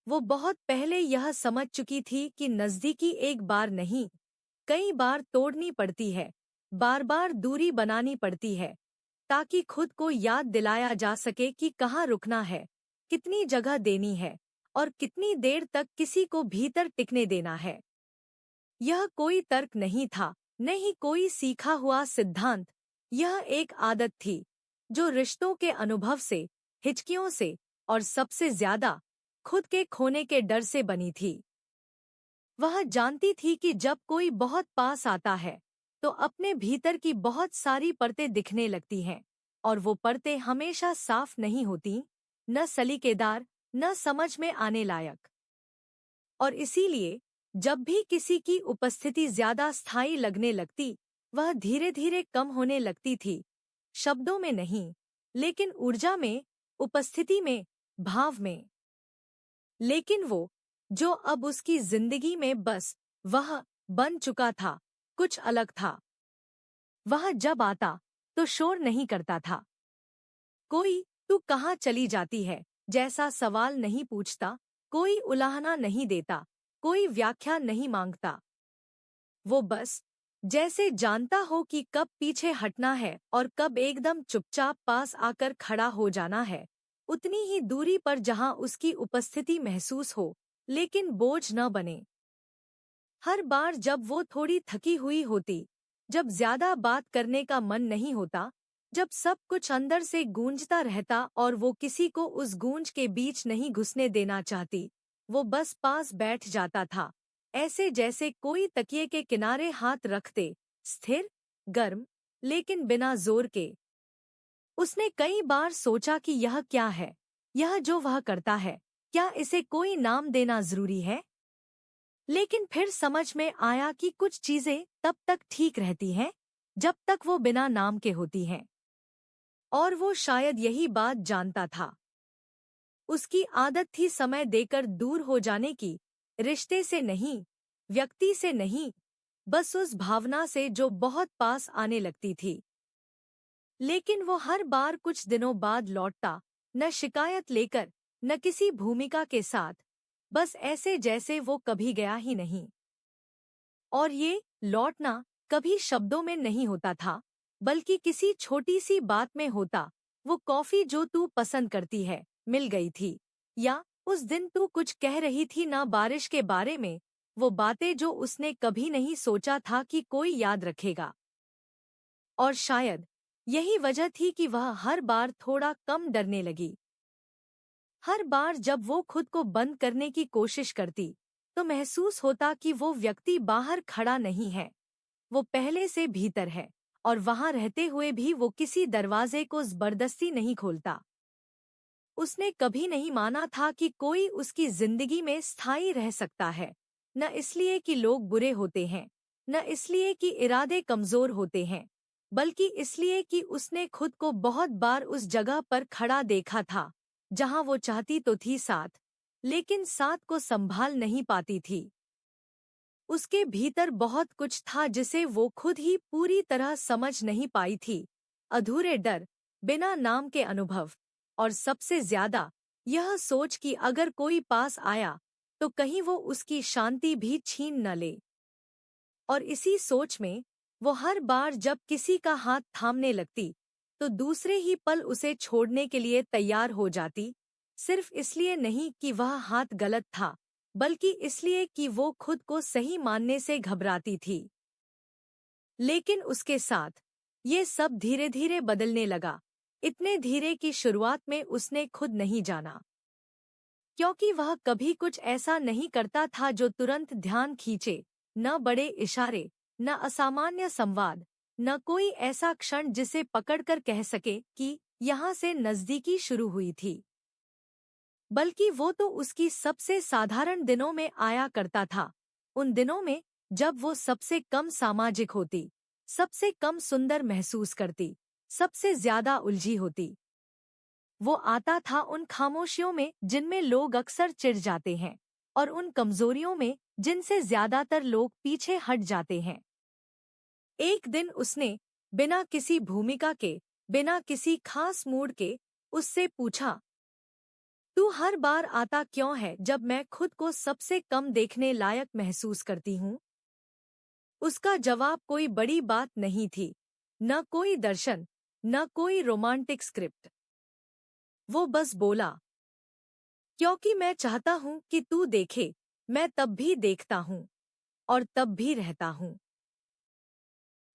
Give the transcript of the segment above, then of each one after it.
वो बहुत पहले यह समझ चुकी थी कि नज़दीकी एक बार नहीं, कई बार तोड़नी पड़ती है, बार बार दूरी बनानी पड़ती है, ताकि खुद को याद दिलाया जा सके कि कहाँ रुकना है, कितनी जगह देनी है और कितनी देर तक किसी को भीतर टिकने देना है। यह कोई तर्क नहीं था, न ही कोई सीखा हुआ सिद्धांत। यह एक आदत थी जो रिश्तों के अनुभव से, हिचकियों से और सबसे ज्यादा खुद के खोने के डर से बनी थी। वह जानती थी कि जब कोई बहुत पास आता है तो अपने भीतर की बहुत सारी परतें दिखने लगती हैं, और वो परतें हमेशा साफ नहीं होती, न सलीकेदार, न समझ में आने लायक। और इसीलिए जब भी किसी की उपस्थिति ज्यादा स्थायी लगने लगती, वह धीरे धीरे कम होने लगती थी, शब्दों में नहीं, लेकिन ऊर्जा में, उपस्थिति में, भाव में। लेकिन वो, जो अब उसकी जिंदगी में बस वह बन चुका था, कुछ अलग था। वह जब आता तो शोर नहीं करता था। कोई "तू कहाँ चली जाती है" जैसा सवाल नहीं पूछता, कोई उलाहना नहीं देता, कोई व्याख्या नहीं मांगता। वो बस जैसे जानता हो कि कब पीछे हटना है और कब एकदम चुपचाप पास आकर खड़ा हो जाना है, उतनी ही दूरी पर जहां उसकी उपस्थिति महसूस हो, लेकिन बोझ न बने। हर बार जब वो थोड़ी थकी हुई होती, जब ज्यादा बात करने का मन नहीं होता, जब सब कुछ अंदर से गूंजता रहता और वो किसी को उस गूंज के बीच नहीं घुसने देना चाहती, वो बस पास बैठ जाता था, ऐसे जैसे कोई तकिए के किनारे हाथ रखते, स्थिर, गर्म, लेकिन बिना जोर के। उसने कई बार सोचा कि यह क्या है, यह जो वह करता है, क्या इसे कोई नाम देना जरूरी है? लेकिन फिर समझ में आया कि कुछ चीजें तब तक ठीक रहती हैं जब तक वो बिना नाम के होती हैं। और वो शायद यही बात जानता था। उसकी आदत थी समय देकर दूर हो जाने की, रिश्ते से नहीं, व्यक्ति से नहीं, बस उस भावना से जो बहुत पास आने लगती थी। लेकिन वो हर बार कुछ दिनों बाद लौटता, न शिकायत लेकर, न किसी भूमिका के साथ, बस ऐसे जैसे वो कभी गया ही नहीं। और ये लौटना कभी शब्दों में नहीं होता था, बल्कि किसी छोटी सी बात में होता। वो कॉफी जो तू पसंद करती है मिल गई थी, या उस दिन तू कुछ कह रही थी ना बारिश के बारे में, वो बातें जो उसने कभी नहीं सोचा था कि कोई याद रखेगा। और शायद यही वजह थी कि वह हर बार थोड़ा कम डरने लगी। हर बार जब वो खुद को बंद करने की कोशिश करती, तो महसूस होता कि वो व्यक्ति बाहर खड़ा नहीं है, वो पहले से भीतर है, और वहां रहते हुए भी वो किसी दरवाजे को जबरदस्ती नहीं खोलता। उसने कभी नहीं माना था कि कोई उसकी जिंदगी में स्थायी रह सकता है, न इसलिए कि लोग बुरे होते हैं, न इसलिए कि इरादे कमजोर होते हैं, बल्कि इसलिए कि उसने खुद को बहुत बार उस जगह पर खड़ा देखा था जहां वो चाहती तो थी साथ, लेकिन साथ को संभाल नहीं पाती थी। उसके भीतर बहुत कुछ था जिसे वो खुद ही पूरी तरह समझ नहीं पाई थी, अधूरे डर, बिना नाम के अनुभव, और सबसे ज्यादा यह सोच कि अगर कोई पास आया तो कहीं वो उसकी शांति भी छीन न ले। और इसी सोच में वो हर बार जब किसी का हाथ थामने लगती, तो दूसरे ही पल उसे छोड़ने के लिए तैयार हो जाती, सिर्फ इसलिए नहीं कि वह हाथ गलत था, बल्कि इसलिए कि वो खुद को सही मानने से घबराती थी। लेकिन उसके साथ ये सब धीरे धीरे बदलने लगा, इतने धीरे कि शुरुआत में उसने खुद नहीं जाना। क्योंकि वह कभी कुछ ऐसा नहीं करता था जो तुरंत ध्यान खींचे, न बड़े इशारे, न असामान्य संवाद, न कोई ऐसा क्षण जिसे पकड़कर कह सके कि यहाँ से नजदीकी शुरू हुई थी। बल्कि वो तो उसकी सबसे साधारण दिनों में आया करता था, उन दिनों में जब वो सबसे कम सामाजिक होती, सबसे कम सुंदर महसूस करती, सबसे ज्यादा उलझी होती। वो आता था उन खामोशियों में जिनमें लोग अक्सर चिढ़ जाते हैं, और उन कमजोरियों में जिनसे ज्यादातर लोग पीछे हट जाते हैं। एक दिन उसने, बिना किसी भूमिका के, बिना किसी खास मूड के, उससे पूछा, तू हर बार आता क्यों है जब मैं खुद को सबसे कम देखने लायक महसूस करती हूँ? उसका जवाब कोई बड़ी बात नहीं थी, न कोई दर्शन, न कोई रोमांटिक स्क्रिप्ट। वो बस बोला, क्योंकि मैं चाहता हूँ कि तू देखे, मैं तब भी देखता हूँ और तब भी रहता हूँ।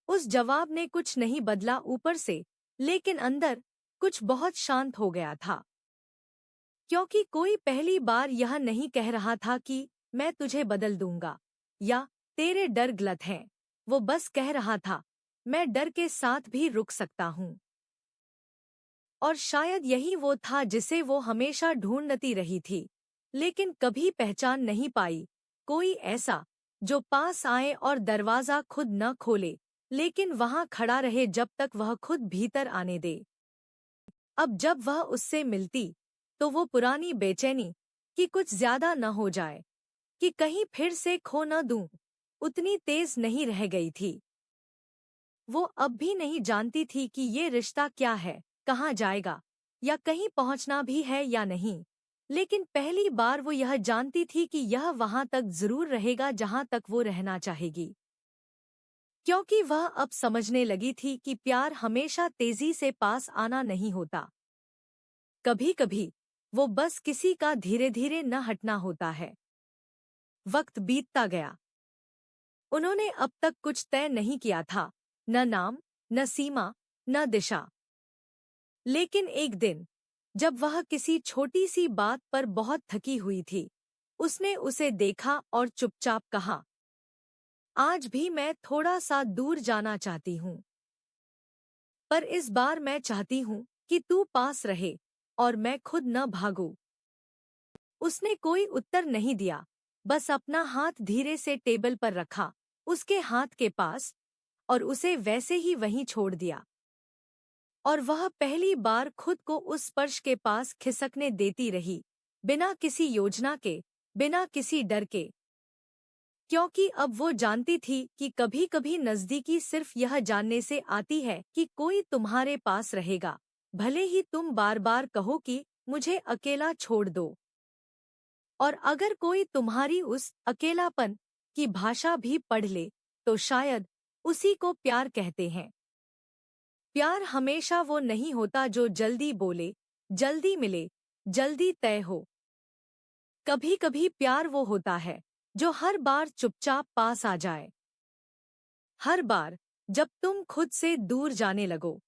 उस जवाब ने कुछ नहीं बदला ऊपर से, लेकिन अंदर कुछ बहुत शांत हो गया था। क्योंकि कोई पहली बार यह नहीं कह रहा था कि मैं तुझे बदल दूंगा या तेरे डर गलत हैं। वो बस कह रहा था, मैं डर के साथ भी रुक सकता हूँ। और शायद यही वो था जिसे वो हमेशा ढूंढती रही थी, लेकिन कभी पहचान नहीं पाई। कोई ऐसा जो पास आए और दरवाजा खुद न खोले, लेकिन वहां खड़ा रहे जब तक वह खुद भीतर आने दे। अब जब वह उससे मिलती, तो वो पुरानी बेचैनी कि कुछ ज्यादा न हो जाए, कि कहीं फिर से खो न दूं, उतनी तेज नहीं रह गई थी। वो अब भी नहीं जानती थी कि ये रिश्ता क्या है, कहाँ जाएगा, या कहीं पहुंचना भी है या नहीं। लेकिन पहली बार वो यह जानती थी कि यह वहां तक जरूर रहेगा जहां तक वो रहना चाहेगी। क्योंकि वह अब समझने लगी थी कि प्यार हमेशा तेजी से पास आना नहीं होता। कभी कभी वो बस किसी का धीरे धीरे न हटना होता है। वक्त बीतता गया। उन्होंने अब तक कुछ तय नहीं किया था, न नाम, न सीमा, न दिशा। लेकिन एक दिन, जब वह किसी छोटी सी बात पर बहुत थकी हुई थी, उसने उसे देखा और चुपचाप कहा, आज भी मैं थोड़ा सा दूर जाना चाहती हूँ, पर इस बार मैं चाहती हूँ कि तू पास रहे और मैं खुद न भागूं। उसने कोई उत्तर नहीं दिया, बस अपना हाथ धीरे से टेबल पर रखा, उसके हाथ के पास, और उसे वैसे ही वहीं छोड़ दिया। और वह पहली बार खुद को उस स्पर्श के पास खिसकने देती रही, बिना किसी योजना के, बिना किसी डर के। क्योंकि अब वो जानती थी कि कभी-कभी नजदीकी सिर्फ यह जानने से आती है कि कोई तुम्हारे पास रहेगा, भले ही तुम बार-बार कहो कि मुझे अकेला छोड़ दो। और अगर कोई तुम्हारी उस अकेलापन की भाषा भी पढ़ ले, तो शायद उसी को प्यार कहते हैं। प्यार हमेशा वो नहीं होता जो जल्दी बोले, जल्दी मिले, जल्दी तय हो। कभी कभी प्यार वो होता है जो हर बार चुपचाप पास आ जाए। हर बार जब तुम खुद से दूर जाने लगो।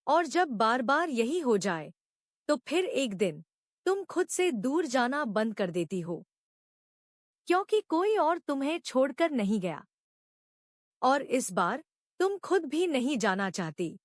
और जब बार बार यही हो जाए, तो फिर एक दिन तुम खुद से दूर जाना बंद कर देती हो। क्योंकि कोई और तुम्हें छोड़कर नहीं गया। और इस बार तुम खुद भी नहीं जाना चाहती।